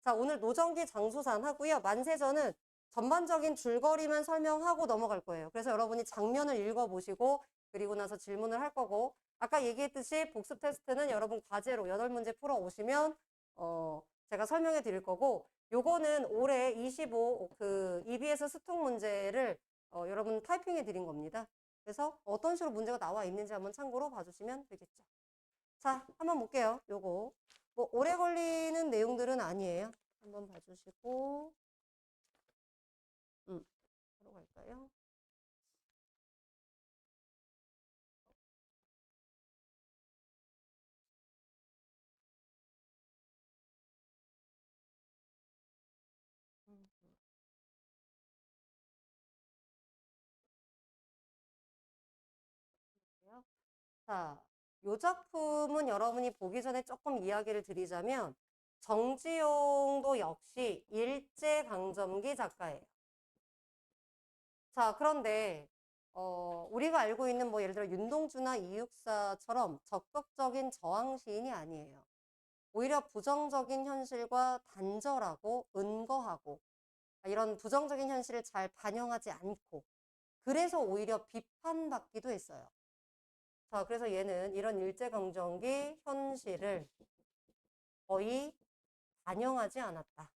자, 오늘 노정기 장수산 하고요. 만세전은 전반적인 줄거리만 설명하고 넘어갈 거예요. 그래서 여러분이 장면을 읽어보시고 그리고 나서 질문을 할 거고 아까 얘기했듯이 복습 테스트는 여러분 과제로 8문제 풀어 오시면 제가 설명해 드릴 거고 요거는 올해 25 그 EBS 스톡 문제를 여러분 타이핑해 드린 겁니다. 그래서 어떤 식으로 문제가 나와 있는지 한번 참고로 봐주시면 되겠죠. 자, 한번 볼게요. 요거. 뭐 오래 걸리는 내용들은 아니에요. 한번 봐주시고 바로 갈까요? 자, 요 작품은 여러분이 보기 전에 조금 이야기를 드리자면 정지용도 역시 일제강점기 작가예요. 자, 그런데 우리가 알고 있는 뭐 예를 들어 윤동주나 이육사처럼 적극적인 저항 시인이 아니에요. 오히려 부정적인 현실과 단절하고 은거하고 이런 부정적인 현실을 잘 반영하지 않고 그래서 오히려 비판받기도 했어요. 자, 그래서 얘는 이런 일제강점기 현실을 거의 반영하지 않았다.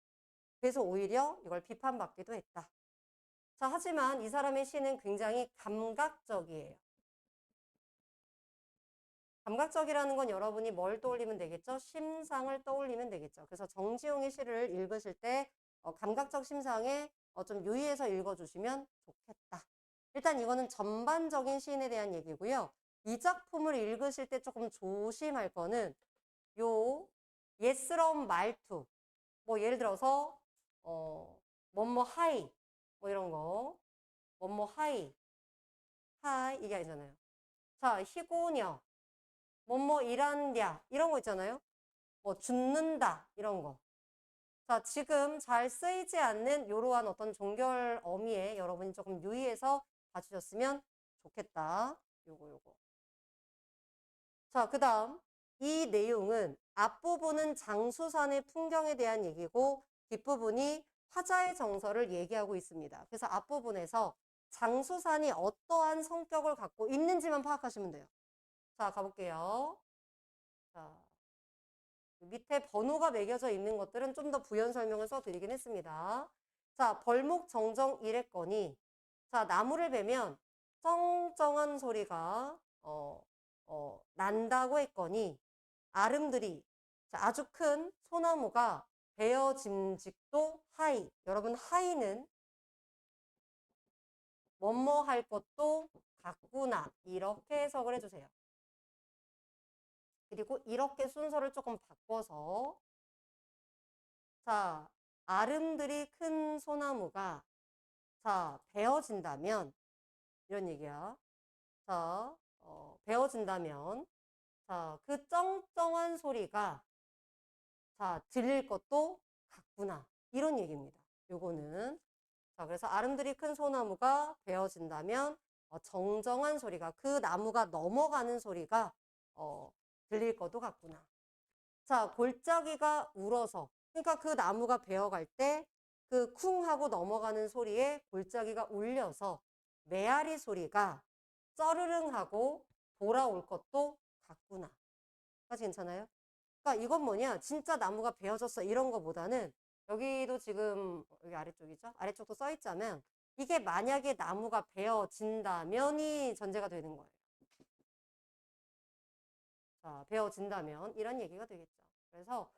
그래서 오히려 이걸 비판받기도 했다. 자, 하지만 이 사람의 시는 굉장히 감각적이에요. 감각적이라는 건 여러분이 뭘 떠올리면 되겠죠? 심상을 떠올리면 되겠죠. 그래서 정지용의 시를 읽으실 때 감각적 심상에 좀 유의해서 읽어주시면 좋겠다. 일단 이거는 전반적인 시인에 대한 얘기고요. 이 작품을 읽으실 때 조금 조심할 거는 요 예스러운 말투. 뭐 예를 들어서 뭐뭐 하이 뭐 이런 거 뭐뭐 하이 하이 이게 아니잖아요. 자, 희고녀 뭐뭐 이란랴 이런 거 있잖아요. 뭐 죽는다 이런 거. 자, 지금 잘 쓰이지 않는 이러한 어떤 종결 어미에 여러분이 조금 유의해서 봐주셨으면 좋겠다. 요거. 자, 그 다음 이 내용은 앞부분은 장수산의 풍경에 대한 얘기고 뒷부분이 화자의 정서를 얘기하고 있습니다. 그래서 앞부분에서 장수산이 어떠한 성격을 갖고 있는지만 파악하시면 돼요. 자, 가볼게요. 자, 밑에 번호가 매겨져 있는 것들은 좀 더 부연 설명을 써드리긴 했습니다. 자, 벌목 정정 이랬거니 자, 나무를 베면 쩡쩡한 소리가 난다고 했거니 아름드리 자, 아주 큰 소나무가 베어짐직도 하이 여러분 하이는 뭐뭐 할 것도 같구나 이렇게 해석을 해주세요. 그리고 이렇게 순서를 조금 바꿔서 자, 아름드리 큰 소나무가 자, 베어진다면 이런 얘기야. 자, 베어진다면 자, 그 쩡쩡한 소리가 자, 들릴 것도 같구나. 이런 얘기입니다. 요거는 자, 그래서 아름드리 큰 소나무가 베어진다면 정정한 소리가 그 나무가 넘어가는 소리가 들릴 것도 같구나. 자, 골짜기가 울어서 그러니까 그 나무가 베어갈 때 그 쿵 하고 넘어가는 소리에 골짜기가 울려서 메아리 소리가 쩌르릉 하고 돌아올 것도 같구나. 까지 괜찮아요? 그러니까 이건 뭐냐 진짜 나무가 베어졌어 이런 거보다는 여기도 지금 여기 아래쪽이죠? 아래쪽도 써 있자면 이게 만약에 나무가 베어진다면이 전제가 되는 거예요. 자, 베어진다면 이런 얘기가 되겠죠. 그래서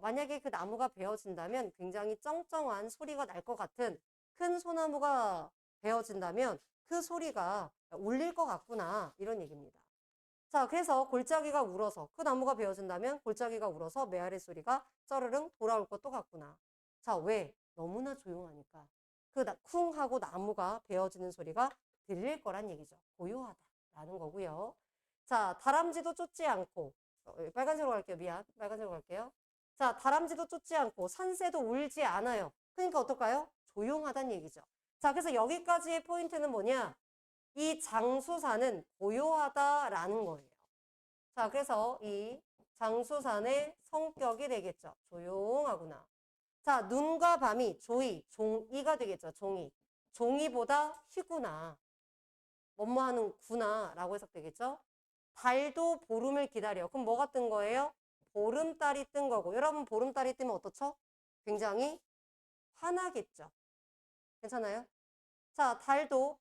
만약에 그 나무가 베어진다면 굉장히 쩡쩡한 소리가 날 것 같은 큰 소나무가 베어진다면 그 소리가 울릴 것 같구나 이런 얘기입니다. 자, 그래서 골짜기가 울어서 그 나무가 베어진다면 골짜기가 울어서 메아리 소리가 쩌르릉 돌아올 것도 같구나. 자, 왜? 너무나 조용하니까 그 쿵 하고 나무가 베어지는 소리가 들릴 거란 얘기죠. 고요하다라는 거고요. 자, 다람쥐도 쫓지 않고 빨간색으로 갈게요. 미안. 빨간색으로 갈게요. 자, 다람쥐도 쫓지 않고 산새도 울지 않아요. 그러니까 어떨까요? 조용하다는 얘기죠. 자, 그래서 여기까지의 포인트는 뭐냐? 이 장수산은 고요하다라는 거예요. 자, 그래서 이 장수산의 성격이 되겠죠. 조용하구나. 자, 눈과 밤이 조이, 종이가 되겠죠. 종이. 종이보다 희구나. 뭐뭐하는 구나라고 해석되겠죠. 달도 보름을 기다려. 그럼 뭐가 뜬 거예요? 보름달이 뜬 거고. 여러분 보름달이 뜨면 어떻죠? 굉장히 화나겠죠. 괜찮아요? 자, 달도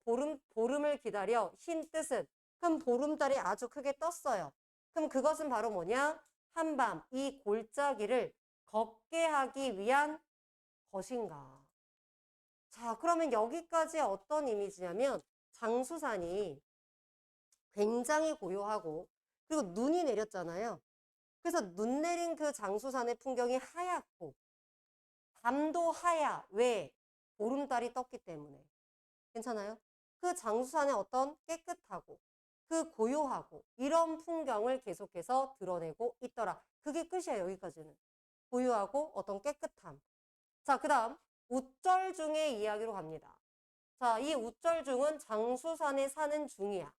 보름을 기다려. 흰 뜻은. 그럼 보름달이 아주 크게 떴어요. 그럼 그것은 바로 뭐냐? 한밤 이 골짜기를 걷게 하기 위한 것인가. 자, 그러면 여기까지 어떤 이미지냐면 장수산이 굉장히 고요하고 그리고 눈이 내렸잖아요. 그래서 눈 내린 그 장수산의 풍경이 하얗고 밤도 하야. 왜? 보름달이 떴기 때문에. 괜찮아요? 그 장수산의 어떤 깨끗하고 그 고요하고 이런 풍경을 계속해서 드러내고 있더라. 그게 끝이에요. 여기까지는. 고요하고 어떤 깨끗함. 자, 그 다음 우쩔중의 이야기로 갑니다. 자, 이 우쩔중은 장수산에 사는 중이야.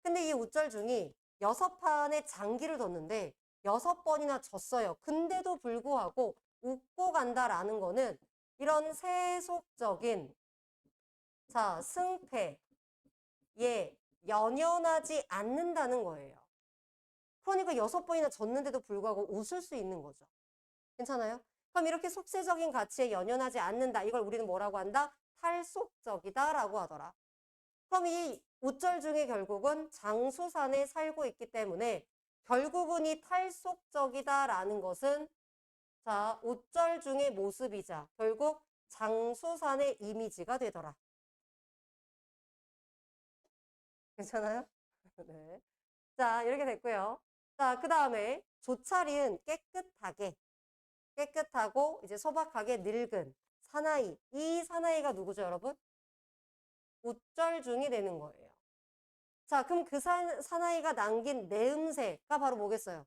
근데 이 우쩔중이 6판의 장기를 뒀는데 6번이나 졌어요. 근데도 불구하고 웃고 간다라는 거는 이런 세속적인 자, 승패에 연연하지 않는다는 거예요. 그러니까 6번이나 졌는데도 불구하고 웃을 수 있는 거죠. 괜찮아요? 그럼 이렇게 속세적인 가치에 연연하지 않는다. 이걸 우리는 뭐라고 한다? 탈속적이다라고 하더라. 그럼 이 우쩔중이 결국은 장수산에 살고 있기 때문에 결국은 이 탈속적이다라는 것은 자, 우쩔중의 모습이자 결국 장수산의 이미지가 되더라. 괜찮아요? 네. 자, 이렇게 됐고요. 자, 그 다음에 조차리은 깨끗하고 이제 소박하게 늙은 사나이. 이 사나이가 누구죠, 여러분? 우쩔중이 되는 거예요. 자, 그럼 그 사나이가 남긴 내음새가 바로 뭐겠어요?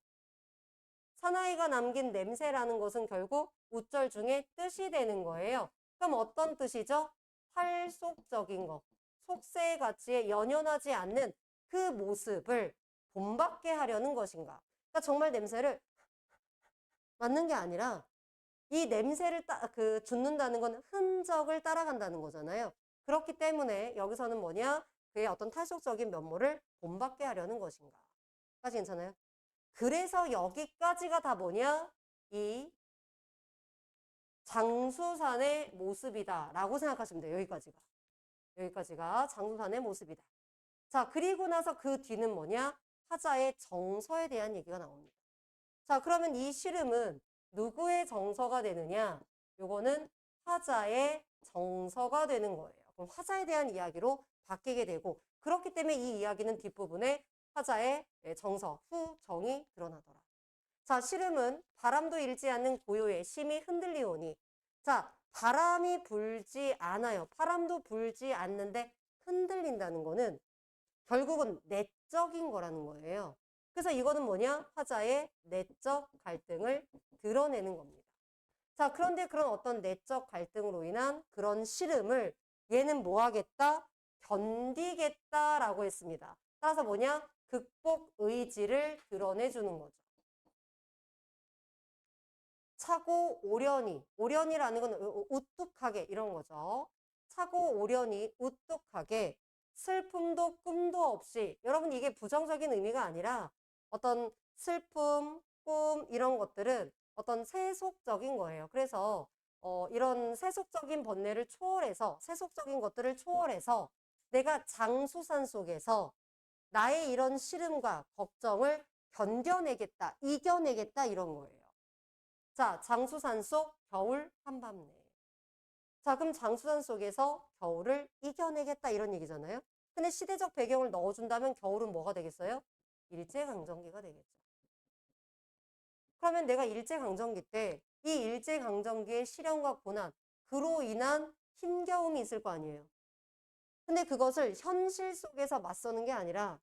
사나이가 남긴 냄새라는 것은 결국 우쩔중의 뜻이 되는 거예요. 그럼 어떤 뜻이죠? 탈속적인 것, 속세의 가치에 연연하지 않는 그 모습을 본받게 하려는 것인가? 그러니까 정말 냄새를 맡는 게 아니라 이 냄새를 죽는다는 건 흔적을 따라간다는 거잖아요. 그렇기 때문에 여기서는 뭐냐? 그의 어떤 탈속적인 면모를 본받게 하려는 것인가? 까지 괜찮아요? 그래서 여기까지가 다 뭐냐? 이 장수산의 모습이다라고 생각하시면 돼요. 여기까지가 장수산의 모습이다. 자, 그리고 나서 그 뒤는 뭐냐? 화자의 정서에 대한 얘기가 나옵니다. 자, 그러면 이 시름은 누구의 정서가 되느냐? 요거는 화자의 정서가 되는 거예요. 그럼 화자에 대한 이야기로 바뀌게 되고 그렇기 때문에 이 이야기는 뒷부분에 화자의 정서, 후정이 드러나더라. 자, 시름은 바람도 일지 않는 고요에 심히 흔들리오니 자, 바람이 불지 않아요. 바람도 불지 않는데 흔들린다는 거는 결국은 내적인 거라는 거예요. 그래서 이거는 뭐냐? 화자의 내적 갈등을 드러내는 겁니다. 자, 그런데 그런 어떤 내적 갈등으로 인한 그런 시름을 얘는 뭐 하겠다? 견디겠다라고 했습니다. 따라서 뭐냐? 극복 의지를 드러내주는 거죠. 차고 오련이라는 건 우뚝하게 이런 거죠. 차고 오련이 우뚝하게 슬픔도 꿈도 없이 여러분 이게 부정적인 의미가 아니라 어떤 슬픔, 꿈 이런 것들은 어떤 세속적인 거예요. 그래서 이런 세속적인 번뇌를 초월해서 세속적인 것들을 초월해서 내가 장수산 속에서 나의 이런 시름과 걱정을 견뎌내겠다, 이겨내겠다 이런 거예요. 자, 장수산 속 겨울 한밤내. 자, 그럼 장수산 속에서 겨울을 이겨내겠다 이런 얘기잖아요. 근데 시대적 배경을 넣어준다면 겨울은 뭐가 되겠어요? 일제강점기가 되겠죠. 그러면 내가 일제강점기 때 이 일제강점기의 시련과 고난, 그로 인한 힘겨움이 있을 거 아니에요. 근데 그것을 현실 속에서 맞서는 게 아니라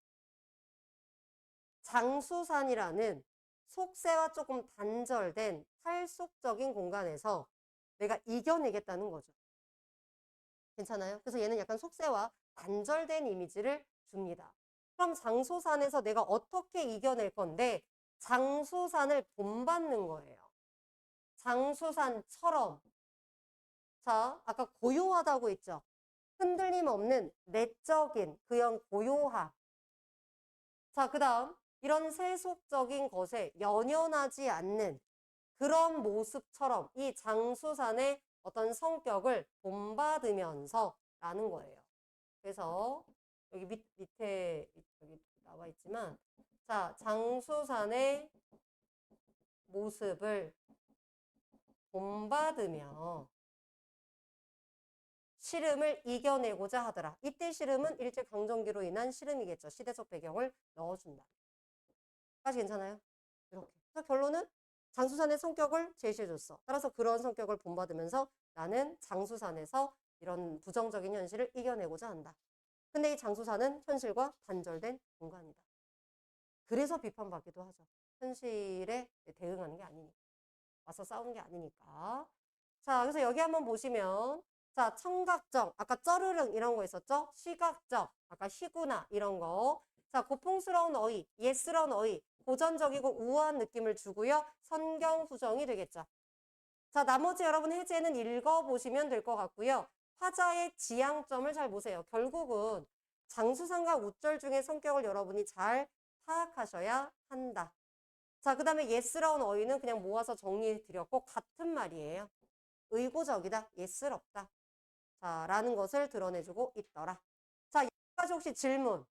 장수산이라는 속세와 조금 단절된 탈속적인 공간에서 내가 이겨내겠다는 거죠. 괜찮아요? 그래서 얘는 약간 속세와 단절된 이미지를 줍니다. 그럼 장수산에서 내가 어떻게 이겨낼 건데 장수산을 본받는 거예요. 장수산처럼 자, 아까 고요하다고 했죠. 흔들림 없는 내적인 그런 고요함. 자, 그 다음 이런 세속적인 것에 연연하지 않는 그런 모습처럼 이 장수산의 어떤 성격을 본받으면서 라는 거예요. 그래서 여기 밑에 여기 나와 있지만 자, 장수산의 모습을 본받으며 시름을 이겨내고자 하더라. 이때 시름은 일제강점기로 인한 시름이겠죠. 시대적 배경을 넣어준다. 까지 괜찮아요? 이렇게. 그래서 결론은 장수산의 성격을 제시해줬어. 따라서 그런 성격을 본받으면서 나는 장수산에서 이런 부정적인 현실을 이겨내고자 한다. 근데 이 장수산은 현실과 단절된 공간이다. 그래서 비판받기도 하죠. 현실에 대응하는 게 아니니까. 와서 싸우는 게 아니니까. 자, 그래서 여기 한번 보시면 자, 청각적, 아까 쩌르릉 이런 거 있었죠? 시각적, 아까 시구나 이런 거. 자, 고풍스러운 어휘, 예스러운 어휘, 고전적이고 우아한 느낌을 주고요. 선경후정이 되겠죠. 자, 나머지 여러분 해제는 읽어보시면 될 것 같고요. 화자의 지향점을 잘 보세요. 결국은 장수상과 우절 중의 성격을 여러분이 잘 파악하셔야 한다. 자, 그 다음에 예스러운 어휘는 그냥 모아서 정리해 드렸고 같은 말이에요. 의고적이다, 예스럽다. 자, 라는 것을 드러내주고 있더라. 자, 여기까지 혹시 질문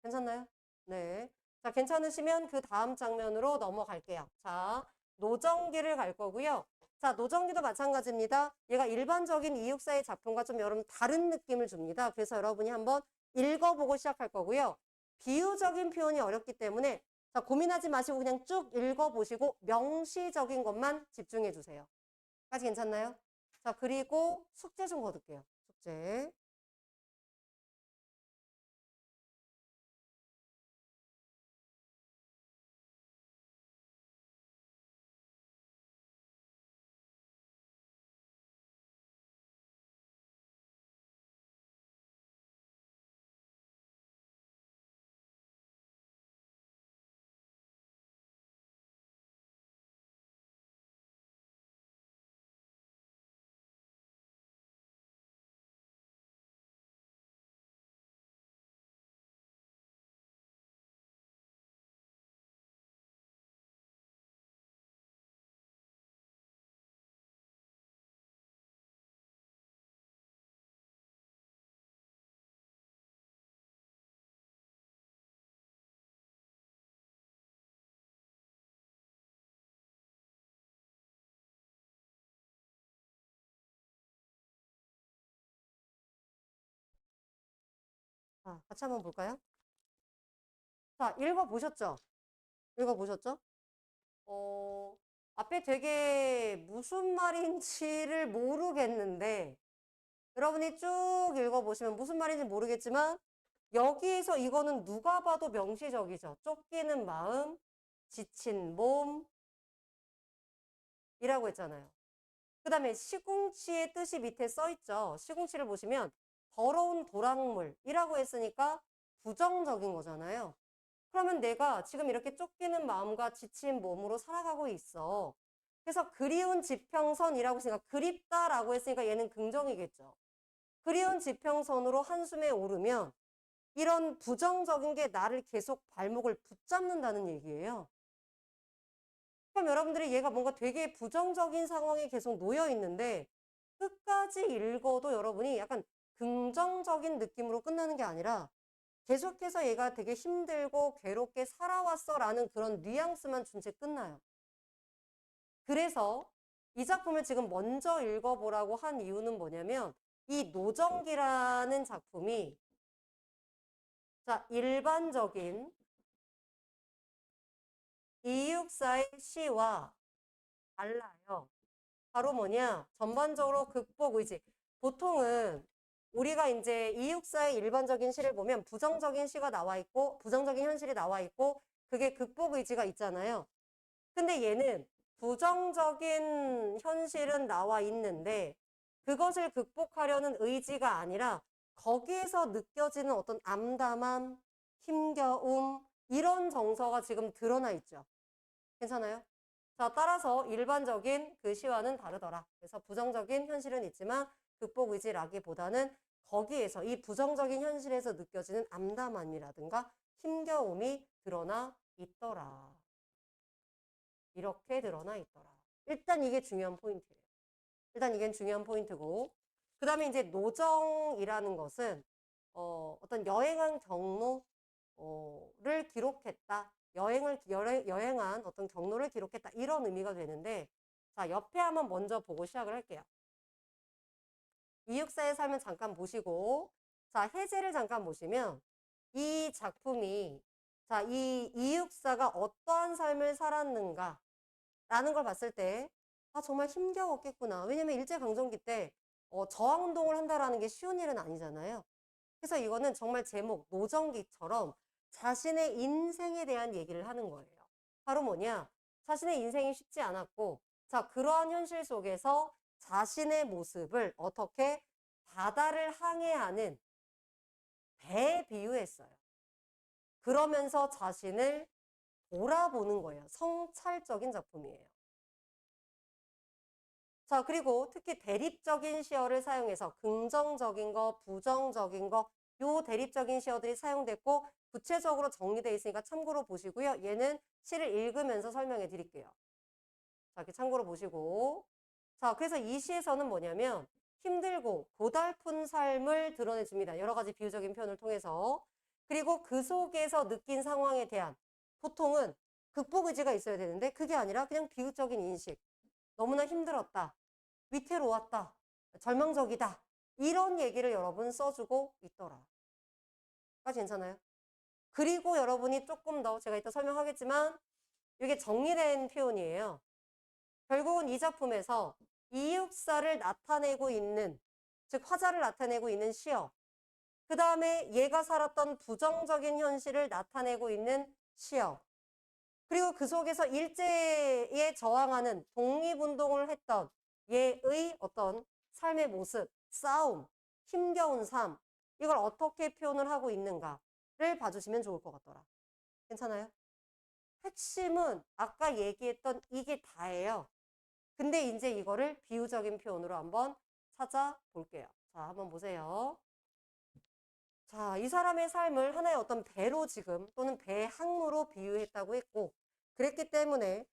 괜찮나요? 네. 자, 괜찮으시면 그 다음 장면으로 넘어갈게요. 자, 노정기를 갈 거고요. 자, 노정기도 마찬가지입니다. 얘가 일반적인 이육사의 작품과 좀 여러분 다른 느낌을 줍니다. 그래서 여러분이 한번 읽어보고 시작할 거고요. 비유적인 표현이 어렵기 때문에 자, 고민하지 마시고 그냥 쭉 읽어보시고 명시적인 것만 집중해 주세요. 까지 괜찮나요? 자, 그리고 숙제 좀 거둘게요. 숙제. 자, 같이 한번 볼까요? 자, 읽어보셨죠? 읽어보셨죠? 어, 앞에 되게 무슨 말인지를 모르겠는데, 여러분이 쭉 읽어보시면 무슨 말인지 모르겠지만, 여기에서 이거는 누가 봐도 명시적이죠. 쫓기는 마음, 지친 몸, 이라고 했잖아요. 그 다음에 시궁치의 뜻이 밑에 써 있죠. 시궁치를 보시면 더러운 도랑물이라고 했으니까 부정적인 거잖아요. 그러면 내가 지금 이렇게 쫓기는 마음과 지친 몸으로 살아가고 있어. 그래서 그리운 지평선이라고 했으니까 그립다라고 했으니까 얘는 긍정이겠죠. 그리운 지평선으로 한숨에 오르면 이런 부정적인 게 나를 계속 발목을 붙잡는다는 얘기예요. 그럼 여러분들이 얘가 뭔가 되게 부정적인 상황에 계속 놓여 있는데 끝까지 읽어도 여러분이 약간 긍정적인 느낌으로 끝나는 게 아니라 계속해서 얘가 되게 힘들고 괴롭게 살아왔어 라는 그런 뉘앙스만 준 채 끝나요. 그래서 이 작품을 지금 먼저 읽어보라고 한 이유는 뭐냐면 이 노정기라는 작품이 자, 일반적인 이육사의 시와 달라요. 바로 뭐냐? 전반적으로 극복 의지. 보통은 우리가 이제 이육사의 일반적인 시를 보면 부정적인 시가 나와 있고 부정적인 현실이 나와 있고 그게 극복 의지가 있잖아요. 근데 얘는 부정적인 현실은 나와 있는데 그것을 극복하려는 의지가 아니라 거기에서 느껴지는 어떤 암담함, 힘겨움 이런 정서가 지금 드러나 있죠. 괜찮아요? 자, 따라서 일반적인 그 시와는 다르더라. 그래서 부정적인 현실은 있지만 극복 의지라기보다는 거기에서 이 부정적인 현실에서 느껴지는 암담함이라든가 힘겨움이 드러나 있더라. 이렇게 드러나 있더라. 일단 이게 중요한 포인트예요. 일단 이게 중요한 포인트고 그 다음에 이제 노정이라는 것은 어떤 여행한 경로를 기록했다. 여행한 어떤 경로를 기록했다. 이런 의미가 되는데 자, 옆에 한번 먼저 보고 시작을 할게요. 이육사의 삶을 잠깐 보시고 자, 해제를 잠깐 보시면 이 작품이 자, 이 이육사가 어떠한 삶을 살았는가 라는 걸 봤을 때 아, 정말 힘겨웠겠구나. 왜냐면 일제강점기 때 저항운동을 한다라는 게 쉬운 일은 아니잖아요. 그래서 이거는 정말 제목 노정기처럼 자신의 인생에 대한 얘기를 하는 거예요. 바로 뭐냐? 자신의 인생이 쉽지 않았고 자, 그러한 현실 속에서 자신의 모습을 어떻게 바다를 항해하는 배에 비유했어요. 그러면서 자신을 돌아보는 거예요. 성찰적인 작품이에요. 자, 그리고 특히 대립적인 시어를 사용해서 긍정적인 거, 부정적인 거, 요 대립적인 시어들이 사용됐고 구체적으로 정리되어 있으니까 참고로 보시고요. 얘는 시를 읽으면서 설명해 드릴게요. 자, 이렇게 참고로 보시고. 자, 그래서 이 시에서는 뭐냐면 힘들고 고달픈 삶을 드러내 줍니다. 여러 가지 비유적인 표현을 통해서. 그리고 그 속에서 느낀 상황에 대한 보통은 극복 의지가 있어야 되는데 그게 아니라 그냥 비유적인 인식. 너무나 힘들었다. 위태로웠다. 절망적이다. 이런 얘기를 여러분 써주고 있더라. 까지 괜찮아요? 그리고 여러분이 조금 더 제가 이따 설명하겠지만 이게 정리된 표현이에요. 결국은 이 작품에서 이육사를 나타내고 있는 즉 화자를 나타내고 있는 시어 그 다음에 얘가 살았던 부정적인 현실을 나타내고 있는 시어 그리고 그 속에서 일제에 저항하는 독립운동을 했던 얘의 어떤 삶의 모습, 싸움, 힘겨운 삶 이걸 어떻게 표현을 하고 있는가를 봐주시면 좋을 것 같더라. 괜찮아요? 핵심은 아까 얘기했던 이게 다예요. 근데 이제 이거를 비유적인 표현으로 한번 찾아볼게요. 자, 한번 보세요. 자, 이 사람의 삶을 하나의 어떤 배로 지금 또는 배 항로로 비유했다고 했고 그랬기 때문에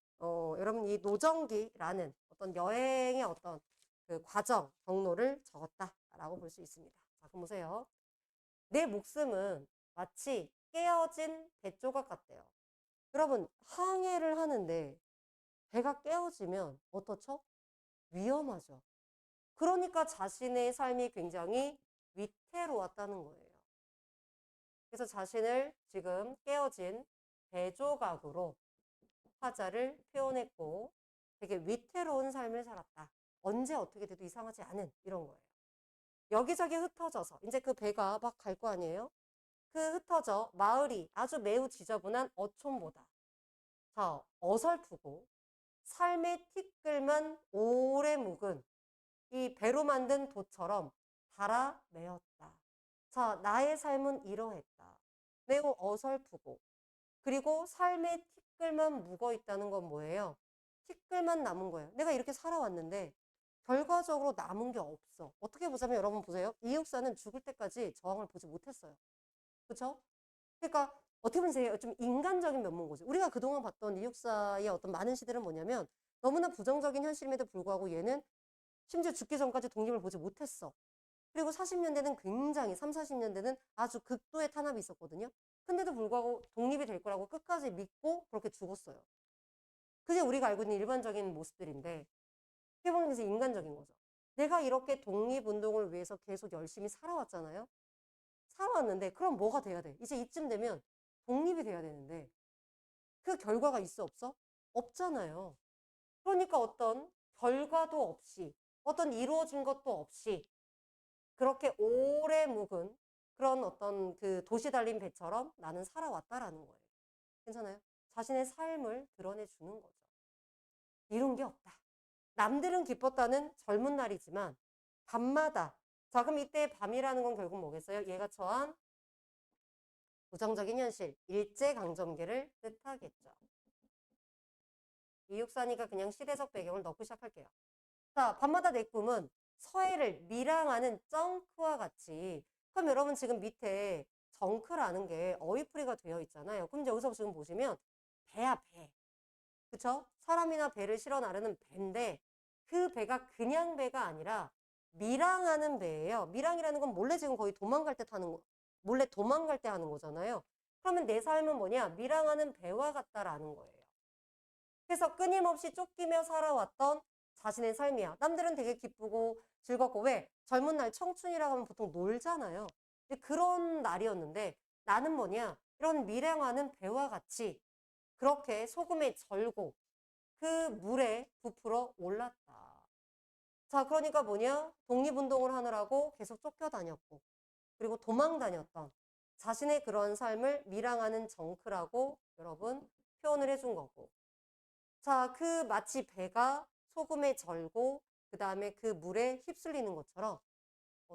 여러분 이 노정기라는 어떤 여행의 어떤 그 과정, 경로를 적었다라고 볼 수 있습니다. 자, 그럼 보세요. 내 목숨은 마치 깨어진 배조각 같대요. 여러분 항해를 하는데 배가 깨어지면 어떻죠? 위험하죠. 그러니까 자신의 삶이 굉장히 위태로웠다는 거예요. 그래서 자신을 지금 깨어진 배조각으로 화자를 표현했고 되게 위태로운 삶을 살았다. 언제 어떻게 돼도 이상하지 않은 이런 거예요. 여기저기 흩어져서 이제 그 배가 막 갈 거 아니에요? 그 흩어져 마을이 아주 매우 지저분한 어촌보다 자, 어설프고 삶의 티끌만 오래 묵은 이 배로 만든 도처럼 달아 매었다. 자, 나의 삶은 이러했다. 매우 어설프고 그리고 삶의 티끌만 묵어 있다는 건 뭐예요? 티끌만 남은 거예요. 내가 이렇게 살아왔는데 결과적으로 남은 게 없어. 어떻게 보자면 여러분 보세요. 이육사는 죽을 때까지 저항을 보지 못했어요. 그렇죠? 그러니까 어떻게 보면 이제 좀 인간적인 면모인 거죠. 우리가 그동안 봤던 이육사의 어떤 많은 시들은 뭐냐면 너무나 부정적인 현실임에도 불구하고 얘는 심지어 죽기 전까지 독립을 보지 못했어. 그리고 40년대는 굉장히 3, 40년대는 아주 극도의 탄압이 있었거든요. 근데도 불구하고 독립이 될 거라고 끝까지 믿고 그렇게 죽었어요. 그게 우리가 알고 있는 일반적인 모습들인데 어떻게 보면 이제 인간적인 거죠. 내가 이렇게 독립운동을 위해서 계속 열심히 살아왔잖아요. 살아왔는데 그럼 뭐가 돼야 돼? 이제 이쯤 되면 독립이 돼야 되는데 그 결과가 있어 없어? 없잖아요. 그러니까 어떤 결과도 없이 어떤 이루어진 것도 없이 그렇게 오래 묵은 그런 어떤 그 도시 달린 배처럼 나는 살아왔다라는 거예요. 괜찮아요? 자신의 삶을 드러내주는 거죠. 이룬 게 없다. 남들은 기뻤다는 젊은 날이지만 밤마다 자 그럼 이때 밤이라는 건 결국 뭐겠어요? 얘가 처한 부정적인 현실, 일제강점기를 뜻하겠죠. 이육사니까 그냥 시대적 배경을 넣고 시작할게요. 자, 밤마다 내 꿈은 서해를 밀항하는 정크와 같이. 그럼 여러분 지금 밑에 정크라는 게 어휘풀이가 되어 있잖아요. 그럼 여기서 지금 보시면 배야, 배. 그쵸? 사람이나 배를 실어 나르는 배인데 그 배가 그냥 배가 아니라 밀항하는 배예요. 밀항이라는 건 몰래 지금 거의 도망갈 때 타는 거, 몰래 도망갈 때 하는 거잖아요. 그러면 내 삶은 뭐냐? 밀항하는 배와 같다라는 거예요. 그래서 끊임없이 쫓기며 살아왔던 자신의 삶이야. 남들은 되게 기쁘고 즐겁고 왜? 젊은 날 청춘이라고 하면 보통 놀잖아요. 근데 그런 날이었는데 나는 뭐냐? 이런 밀항하는 배와 같이 그렇게 소금에 절고 그 물에 부풀어 올랐다. 자, 그러니까 뭐냐? 독립운동을 하느라고 계속 쫓겨다녔고 그리고 도망 다녔던 자신의 그런 삶을 밀항하는 정크라고 여러분 표현을 해준 거고. 자, 그 마치 배가 소금에 절고 그 다음에 그 물에 휩쓸리는 것처럼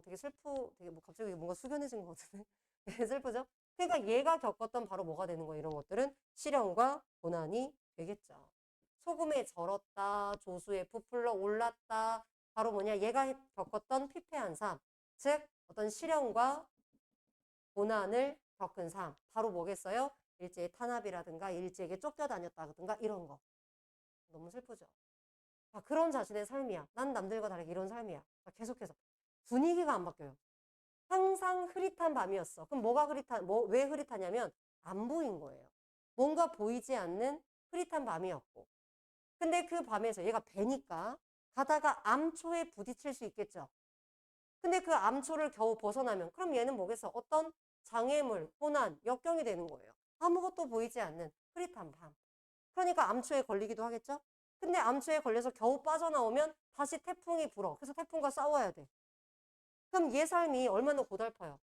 되게 뭐 갑자기 뭔가 숙연해진 것 같은데 되게 슬프죠? 그러니까 얘가 겪었던 바로 뭐가 되는 거예요? 이런 것들은 시련과 고난이 되겠죠. 소금에 절었다, 조수에 부풀러 올랐다, 바로 뭐냐? 얘가 겪었던 피폐한 삶, 즉 어떤 시련과 고난을 겪은 삶, 바로 뭐겠어요? 일제의 탄압이라든가 일제에게 쫓겨다녔다든가 이런 거. 너무 슬프죠? 자, 그런 자신의 삶이야. 난 남들과 다르게 이런 삶이야. 자, 계속해서 분위기가 안 바뀌어요. 항상 흐릿한 밤이었어. 그럼 왜 흐릿하냐면 안 보인 거예요. 뭔가 보이지 않는 흐릿한 밤이었고. 근데 그 밤에서 얘가 배니까 가다가 암초에 부딪힐 수 있겠죠. 근데 그 암초를 겨우 벗어나면 그럼 얘는 뭐겠어? 어떤 장애물, 고난, 역경이 되는 거예요. 아무것도 보이지 않는 흐릿한 밤. 그러니까 암초에 걸리기도 하겠죠? 근데 암초에 걸려서 겨우 빠져나오면 다시 태풍이 불어. 그래서 태풍과 싸워야 돼. 그럼 얘 삶이 얼마나 고달파요.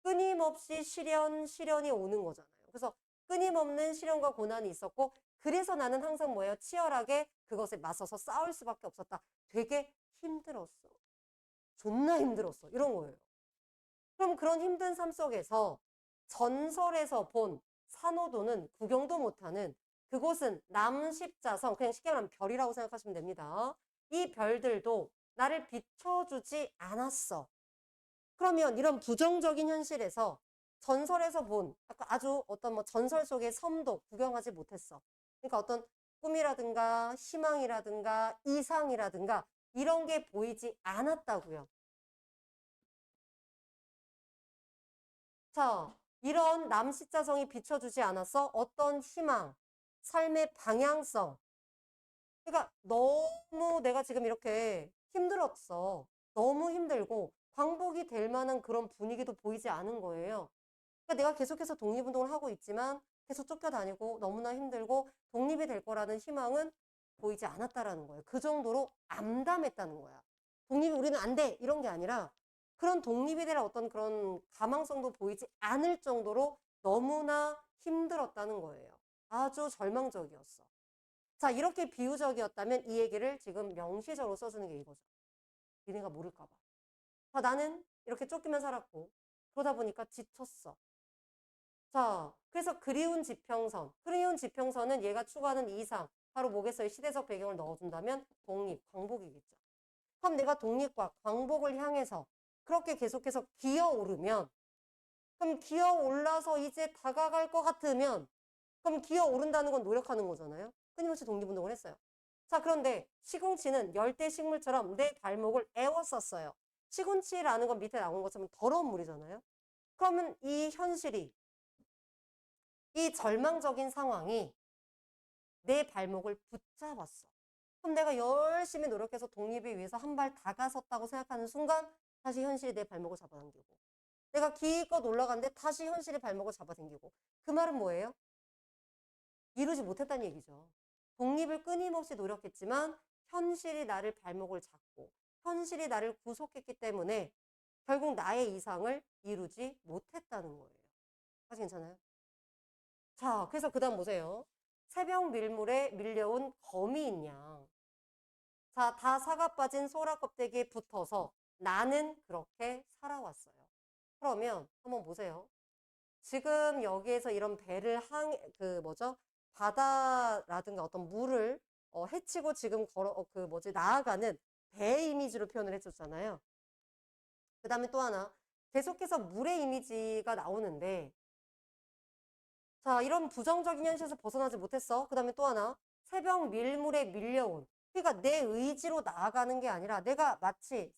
끊임없이 시련이 오는 거잖아요. 그래서 끊임없는 시련과 고난이 있었고 그래서 나는 항상 뭐예요? 치열하게 그것에 맞서서 싸울 수밖에 없었다. 되게 힘들었어. 존나 힘들었어. 이런 거예요. 그럼 그런 힘든 삶 속에서 전설에서 본 산호도는 구경도 못하는 그곳은 남십자성, 그냥 쉽게 말하면 별이라고 생각하시면 됩니다. 이 별들도 나를 비춰주지 않았어. 그러면 이런 부정적인 현실에서 전설에서 본 아주 어떤 뭐 전설 속의 섬도 구경하지 못했어. 그러니까 어떤 꿈이라든가 희망이라든가 이상이라든가 이런 게 보이지 않았다고요. 자, 이런 남십자성이 비춰주지 않았어 어떤 희망, 삶의 방향성. 그러니까 너무 내가 지금 이렇게 힘들었어. 너무 힘들고 광복이 될 만한 그런 분위기도 보이지 않은 거예요. 그러니까 내가 계속해서 독립운동을 하고 있지만 계속 쫓겨다니고 너무나 힘들고 독립이 될 거라는 희망은 보이지 않았다라는 거예요. 그 정도로 암담했다는 거야. 독립이 우리는 안 돼! 이런 게 아니라 그런 독립이 될 어떤 그런 가망성도 보이지 않을 정도로 너무나 힘들었다는 거예요. 아주 절망적이었어. 자, 이렇게 비유적이었다면 이 얘기를 지금 명시적으로 써주는 게 이거죠. 니네가 모를까 봐. 자, 나는 이렇게 쫓기만 살았고 그러다 보니까 지쳤어. 자, 그래서 그리운 지평선. 그리운 지평선은 얘가 추구하는 이상. 바로 뭐겠어요? 시대적 배경을 넣어준다면 독립, 광복이겠죠. 그럼 내가 독립과 광복을 향해서 그렇게 계속해서 기어오르면 그럼 기어올라서 이제 다가갈 것 같으면 그럼 기어오른다는 건 노력하는 거잖아요. 끊임없이 독립운동을 했어요. 자, 그런데 시궁치는 열대 식물처럼 내 발목을 에웠었어요. 시궁치라는 건 밑에 나온 것처럼 더러운 물이잖아요. 그러면 이 현실이 이 절망적인 상황이 내 발목을 붙잡았어. 그럼 내가 열심히 노력해서 독립을 위해서 한 발 다가섰다고 생각하는 순간 다시 현실이 내 발목을 잡아당기고 내가 기껏 올라갔는데 다시 현실이 발목을 잡아당기고 그 말은 뭐예요? 이루지 못했다는 얘기죠. 독립을 끊임없이 노력했지만 현실이 나를 발목을 잡고 현실이 나를 구속했기 때문에 결국 나의 이상을 이루지 못했다는 거예요. 아주 괜찮아요? 자, 그래서 그 다음 보세요. 새벽 밀물에 밀려온 거미인 양. 자, 다 사가 빠진 소라 껍데기에 붙어서 나는 그렇게 살아왔어요. 그러면 한번 보세요. 지금 여기에서 이런 배를 바다라든가 어떤 물을 해치고 지금 나아가는 배 이미지로 표현을 해줬잖아요. 그 다음에 또 하나, 계속해서 물의 이미지가 나오는데, 자, 이런 부정적인 현실에서 벗어나지 못했어. 그 다음에 또 하나, 새벽 밀물에 밀려온. 그러니까 내 의지로 나아가는 게 아니라 내가 마치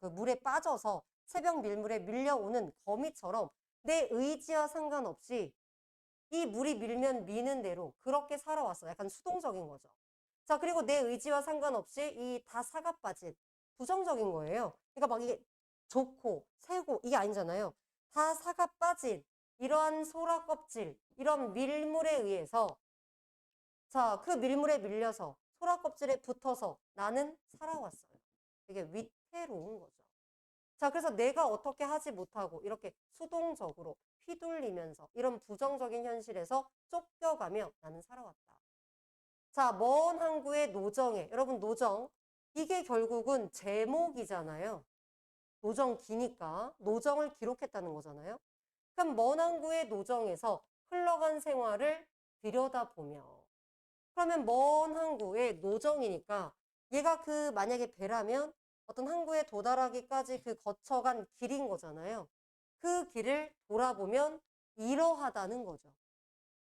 물에 빠져서 새벽 밀물에 밀려오는 거미처럼 내 의지와 상관없이 이 물이 밀면 미는 대로 그렇게 살아왔어. 약간 수동적인 거죠. 자, 그리고 내 의지와 상관없이 이 다 사가 빠진 부정적인 거예요. 그러니까 막 이게 좋고 세고 이게 아니잖아요. 다 사가 빠진 이러한 소라 껍질, 이런 밀물에 의해서 자, 그 밀물에 밀려서 소라 껍질에 붙어서 나는 살아왔어요. 이게 위태로운 거죠. 자, 그래서 내가 어떻게 하지 못하고 이렇게 수동적으로 휘둘리면서 이런 부정적인 현실에서 쫓겨가며 나는 살아왔다. 자, 먼 항구의 노정에, 여러분 노정, 이게 결국은 제목이잖아요. 노정기니까 노정을 기록했다는 거잖아요. 그럼 먼 항구의 노정에서 흘러간 생활을 들여다보며 그러면 먼 항구의 노정이니까 얘가 만약에 배라면 어떤 항구에 도달하기까지 거쳐간 길인 거잖아요. 그 길을 돌아보면 이러하다는 거죠.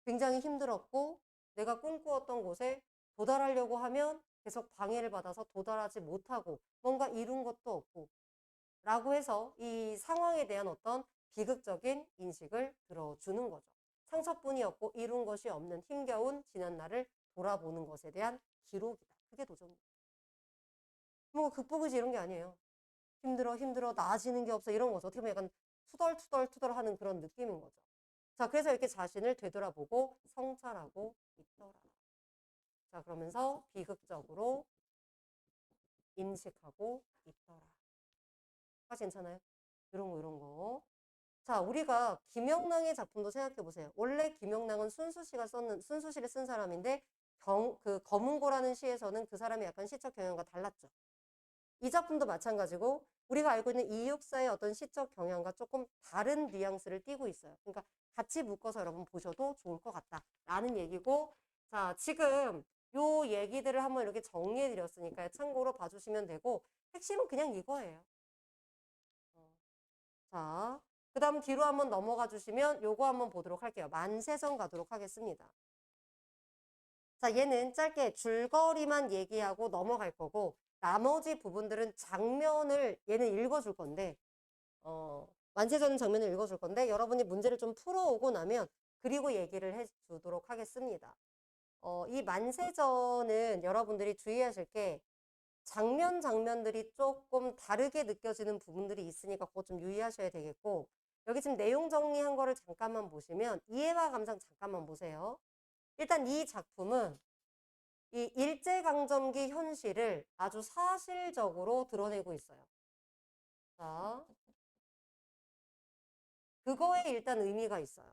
굉장히 힘들었고 내가 꿈꾸었던 곳에 도달하려고 하면 계속 방해를 받아서 도달하지 못하고 뭔가 이룬 것도 없고 라고 해서 이 상황에 대한 어떤 비극적인 인식을 들어주는 거죠. 상처뿐이었고 이룬 것이 없는 힘겨운 지난 날을 돌아보는 것에 대한 기록이다. 그게 도전입니다. 뭐 극복이지 이런 게 아니에요. 힘들어 나아지는 게 없어 이런 거죠. 어떻게 보면 약간 투덜투덜 하는 그런 느낌인 거죠. 자, 그래서 이렇게 자신을 되돌아보고 성찰하고 있더라. 자, 그러면서 비극적으로 인식하고 있더라. 괜찮아요? 이런 거. 자, 우리가 김영랑의 작품도 생각해 보세요. 원래 김영랑은 순수시를 쓴 사람인데 검은고라는 시에서는 그 사람이 약간 시적 경향과 달랐죠. 이 작품도 마찬가지고 우리가 알고 있는 이육사의 어떤 시적 경향과 조금 다른 뉘앙스를 띠고 있어요. 그러니까 같이 묶어서 여러분 보셔도 좋을 것 같다라는 얘기고, 자, 지금 요 얘기들을 한번 이렇게 정리해 드렸으니까 참고로 봐주시면 되고, 핵심은 그냥 이거예요. 자, 그 다음 뒤로 한번 넘어가 주시면 요거 한번 보도록 할게요. 만세전 가도록 하겠습니다. 자, 얘는 짧게 줄거리만 얘기하고 넘어갈 거고 나머지 부분들은 장면을 얘는 읽어줄 건데 만세전 장면을 읽어줄 건데 여러분이 문제를 좀 풀어오고 나면 그리고 얘기를 해주도록 하겠습니다. 이 만세전은 여러분들이 주의하실 게 장면들이 조금 다르게 느껴지는 부분들이 있으니까 그거 좀 유의하셔야 되겠고 여기 지금 내용 정리한 거를 잠깐만 보시면 이해와 감상 잠깐만 보세요. 일단 이 작품은 이 일제강점기 현실을 아주 사실적으로 드러내고 있어요. 자, 그거에 일단 의미가 있어요.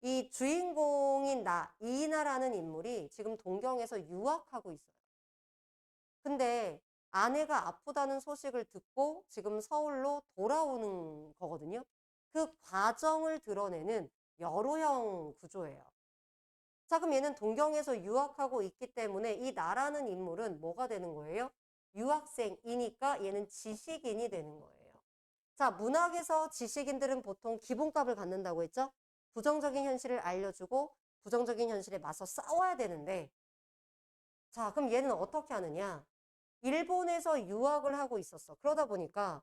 이 주인공인 이나라는 인물이 지금 동경에서 유학하고 있어요. 근데 아내가 아프다는 소식을 듣고 지금 서울로 돌아오는 거거든요. 그 과정을 드러내는 여로형 구조예요. 자, 그럼 얘는 동경에서 유학하고 있기 때문에 이 나라는 인물은 뭐가 되는 거예요? 유학생이니까 얘는 지식인이 되는 거예요. 자, 문학에서 지식인들은 보통 기본값을 갖는다고 했죠? 부정적인 현실을 알려주고 부정적인 현실에 맞서 싸워야 되는데 자, 그럼 얘는 어떻게 하느냐? 일본에서 유학을 하고 있었어. 그러다 보니까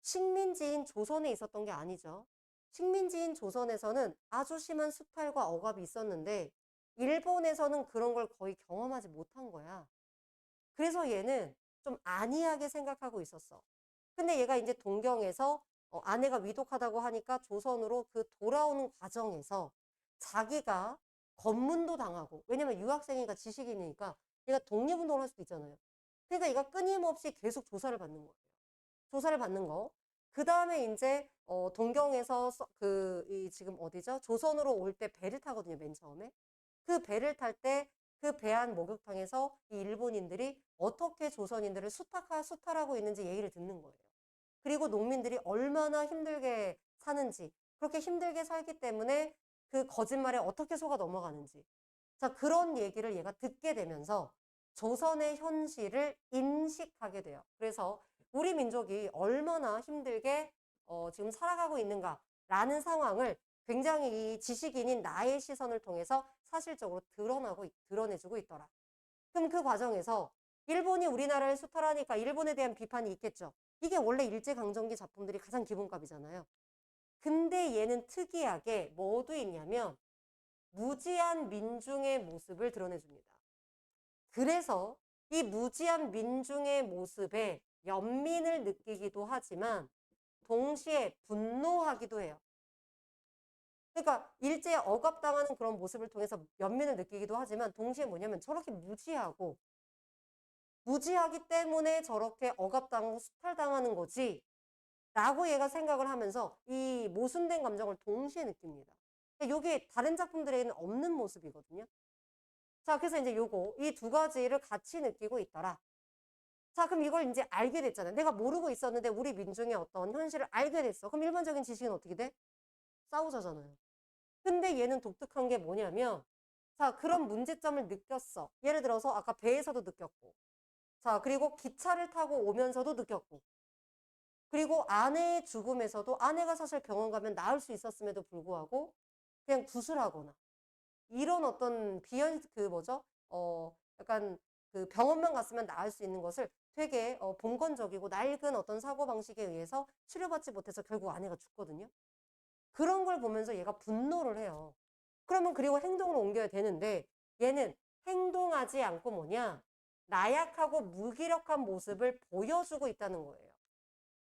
식민지인 조선에 있었던 게 아니죠. 식민지인 조선에서는 아주 심한 수탈과 억압이 있었는데 일본에서는 그런 걸 거의 경험하지 못한 거야. 그래서 얘는 좀 안이하게 생각하고 있었어. 근데 얘가 이제 동경에서 아내가 위독하다고 하니까 조선으로 돌아오는 과정에서 자기가 검문도 당하고 왜냐면 유학생이니까 지식인이니까 얘가 독립운동을 할 수도 있잖아요. 그러니까 얘가 끊임없이 계속 조사를 받는 거예요. 조사를 받는 거. 그 다음에 이제 동경에서 지금 어디죠? 조선으로 올 때 배를 타거든요. 맨 처음에. 그 배를 탈 때 그 배 안 목욕탕에서 이 일본인들이 어떻게 조선인들을 수탈하고 있는지 얘기를 듣는 거예요. 그리고 농민들이 얼마나 힘들게 사는지 그렇게 힘들게 살기 때문에 그 거짓말에 어떻게 속아 넘어가는지 자, 그런 얘기를 얘가 듣게 되면서 조선의 현실을 인식하게 돼요. 그래서 우리 민족이 얼마나 힘들게 지금 살아가고 있는가라는 상황을 굉장히 이 지식인인 나의 시선을 통해서 사실적으로 드러내주고 있더라. 그럼 그 과정에서 일본이 우리나라를 수탈하니까 일본에 대한 비판이 있겠죠. 이게 원래 일제강점기 작품들이 가장 기본값이잖아요. 근데 얘는 특이하게 뭐도 있냐면 무지한 민중의 모습을 드러내줍니다. 그래서 이 무지한 민중의 모습에 연민을 느끼기도 하지만 동시에 분노하기도 해요. 그러니까 일제에 억압당하는 그런 모습을 통해서 연민을 느끼기도 하지만 동시에 뭐냐면 저렇게 무지하기 때문에 저렇게 억압당하고 수탈당하는 거지 라고 얘가 생각을 하면서 이 모순된 감정을 동시에 느낍니다. 이게 다른 작품들에는 없는 모습이거든요. 자, 그래서 이제 이 두 가지를 같이 느끼고 있더라. 자, 그럼 이걸 이제 알게 됐잖아요. 내가 모르고 있었는데 우리 민중의 어떤 현실을 알게 됐어. 그럼 일반적인 지식은 어떻게 돼? 싸우자잖아요. 근데 얘는 독특한 게 뭐냐면, 자, 그런 문제점을 느꼈어. 예를 들어서 아까 배에서도 느꼈고, 자, 그리고 기차를 타고 오면서도 느꼈고, 그리고 아내의 죽음에서도 아내가 사실 병원 가면 나을 수 있었음에도 불구하고 그냥 구술하거나 이런 어떤 약간 그 병원만 갔으면 나을 수 있는 것을 되게 봉건적이고 낡은 어떤 사고방식에 의해서 치료받지 못해서 결국 아내가 죽거든요. 그런 걸 보면서 얘가 분노를 해요. 그러면 그리고 행동으로 옮겨야 되는데 얘는 행동하지 않고 나약하고 무기력한 모습을 보여주고 있다는 거예요.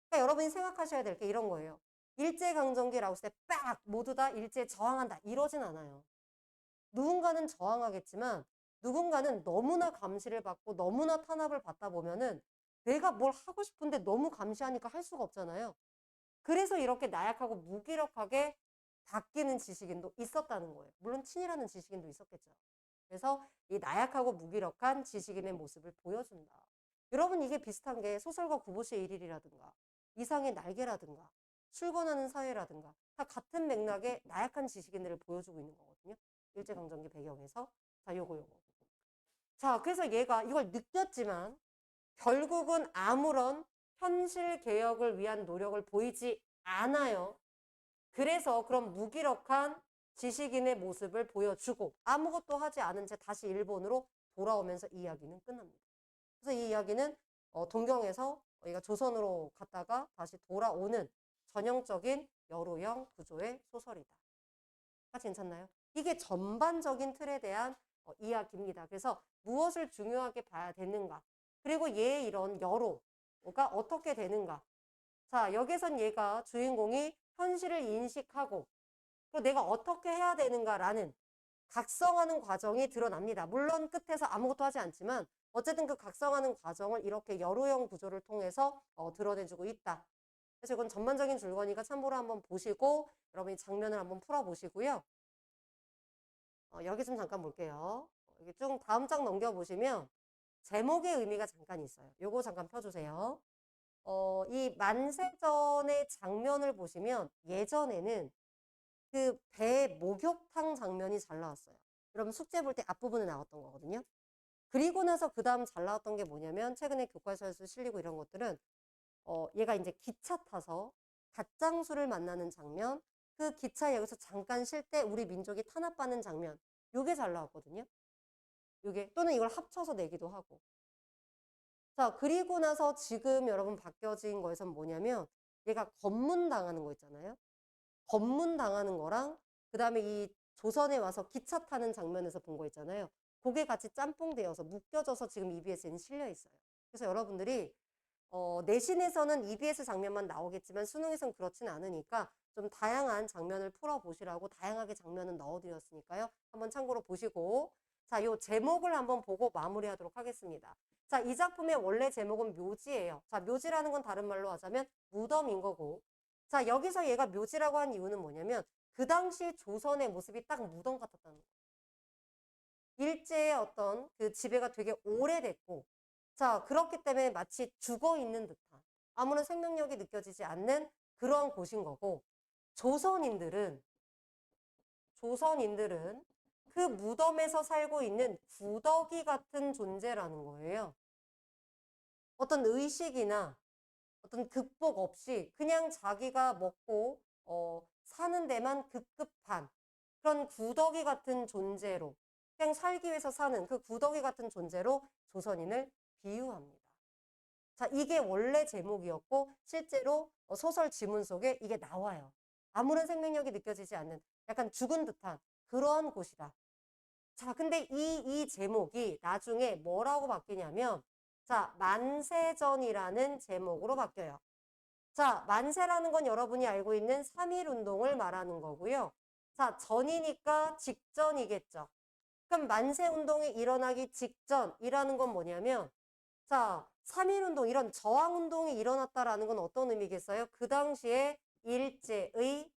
그러니까 여러분이 생각하셔야 될 게 이런 거예요. 일제강점기라고 했을 때 빡 모두 다 일제에 저항한다 이러진 않아요. 누군가는 저항하겠지만 누군가는 너무나 감시를 받고 너무나 탄압을 받다 보면은 내가 뭘 하고 싶은데 너무 감시하니까 할 수가 없잖아요. 그래서 이렇게 나약하고 무기력하게 바뀌는 지식인도 있었다는 거예요. 물론 친이라는 지식인도 있었겠죠. 그래서 이 나약하고 무기력한 지식인의 모습을 보여준다. 여러분 이게 비슷한 게 소설가 구보시의 일일이라든가 이상의 날개라든가 출근하는 사회라든가 다 같은 맥락의 나약한 지식인들을 보여주고 있는 거거든요. 일제강점기 배경에서. 자, 요거. 자, 그래서 얘가 이걸 느꼈지만 결국은 아무런 현실 개혁을 위한 노력을 보이지 않아요. 그래서 그런 무기력한 지식인의 모습을 보여주고 아무것도 하지 않은 채 다시 일본으로 돌아오면서 이 이야기는 끝납니다. 그래서 이 이야기는 동경에서 얘가 조선으로 갔다가 다시 돌아오는 전형적인 여로형 구조의 소설이다. 괜찮나요? 이게 전반적인 틀에 대한 이야기입니다. 그래서 무엇을 중요하게 봐야 되는가? 그리고 얘의 이런 여로가 어떻게 되는가? 자, 여기선 얘가 주인공이 현실을 인식하고 또 내가 어떻게 해야 되는가라는 각성하는 과정이 드러납니다. 물론 끝에서 아무것도 하지 않지만 어쨌든 그 각성하는 과정을 이렇게 여로형 구조를 통해서 드러내주고 있다. 그래서 이건 전반적인 줄거니까 참고로 한번 보시고 여러분이 장면을 한번 풀어보시고요. 여기 좀 잠깐 볼게요. 여기 쭉 다음 장 넘겨보시면 제목의 의미가 잠깐 있어요. 요거 잠깐 펴주세요. 이 만세전의 장면을 보시면 예전에는 그 배 목욕탕 장면이 잘 나왔어요. 여러분 숙제 볼 때 앞부분에 나왔던 거거든요. 그리고 나서 그 다음 잘 나왔던 게 뭐냐면 최근에 교과서에서 실리고 이런 것들은 얘가 이제 기차 타서 갓장수를 만나는 장면, 그 기차에 여기서 잠깐 쉴 때 우리 민족이 탄압받는 장면, 요게 잘 나왔거든요. 요게 또는 이걸 합쳐서 내기도 하고. 자, 그리고 나서 지금 여러분 바뀌어진 거에선 뭐냐면 얘가 검문당하는 거 있잖아요. 검문당하는 거랑 그 다음에 이 조선에 와서 기차 타는 장면에서 본 거 있잖아요. 그게 같이 짬뽕되어서 묶여져서 지금 EBS에는 실려 있어요. 그래서 여러분들이 내신에서는 EBS 장면만 나오겠지만 수능에서는 그렇진 않으니까 좀 다양한 장면을 풀어보시라고 다양하게 장면은 넣어드렸으니까요. 한번 참고로 보시고 자, 요 제목을 한번 보고 마무리하도록 하겠습니다. 자, 이 작품의 원래 제목은 묘지예요. 자, 묘지라는 건 다른 말로 하자면 무덤인 거고 자, 여기서 얘가 묘지라고 한 이유는 뭐냐면 그 당시 조선의 모습이 딱 무덤 같았다는 거예요. 일제의 어떤 그 지배가 되게 오래됐고 자, 그렇기 때문에 마치 죽어 있는 듯한 아무런 생명력이 느껴지지 않는 그런 곳인 거고 조선인들은 그 무덤에서 살고 있는 구더기 같은 존재라는 거예요. 어떤 의식이나 어떤 극복 없이 그냥 자기가 먹고 사는 데만 급급한 그런 구더기 같은 존재로 그냥 살기 위해서 사는 그 구더기 같은 존재로 조선인을 비유합니다. 자, 이게 원래 제목이었고 실제로 소설 지문 속에 이게 나와요. 아무런 생명력이 느껴지지 않는 약간 죽은 듯한 그러한 곳이다. 자, 근데 이 제목이 나중에 뭐라고 바뀌냐면 자, 만세전이라는 제목으로 바뀌어요. 자, 만세라는 건 여러분이 알고 있는 3.1운동을 말하는 거고요. 자, 전이니까 직전이겠죠. 그럼 만세운동이 일어나기 직전이라는 건 뭐냐면 자, 3.1운동 이런 저항운동이 일어났다라는 건 어떤 의미겠어요? 그 당시에 일제의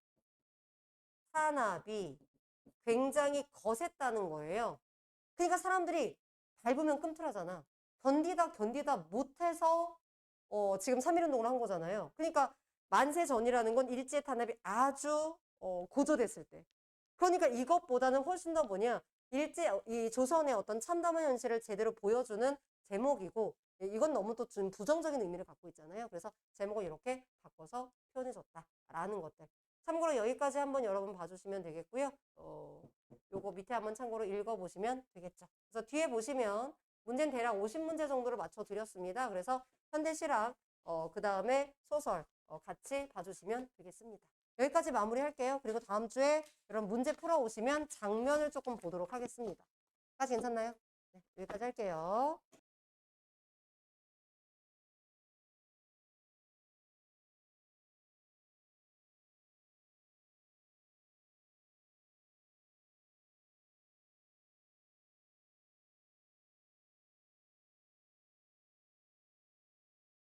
탄압이 굉장히 거셌다는 거예요. 그러니까 사람들이 밟으면 끔틀하잖아. 견디다 못해서 지금 3.1운동을 한 거잖아요. 그러니까 만세 전이라는 건 일제 탄압이 아주 고조됐을 때. 그러니까 이것보다는 훨씬 더 뭐냐 이 조선의 어떤 참담한 현실을 제대로 보여주는 제목이고 이건 너무 또 좀 부정적인 의미를 갖고 있잖아요. 그래서 제목을 이렇게 바꿔서 표현해줬다라는 것들. 참고로 여기까지 한번 여러분 봐주시면 되겠고요. 요거 밑에 한번 참고로 읽어보시면 되겠죠. 그래서 뒤에 보시면 문제는 대략 50문제 정도로 맞춰드렸습니다. 그래서 현대실학, 그 다음에 소설 같이 봐주시면 되겠습니다. 여기까지 마무리할게요. 그리고 다음 주에 여러분 문제 풀어오시면 장면을 조금 보도록 하겠습니다. 까지 괜찮나요? 네, 여기까지 할게요.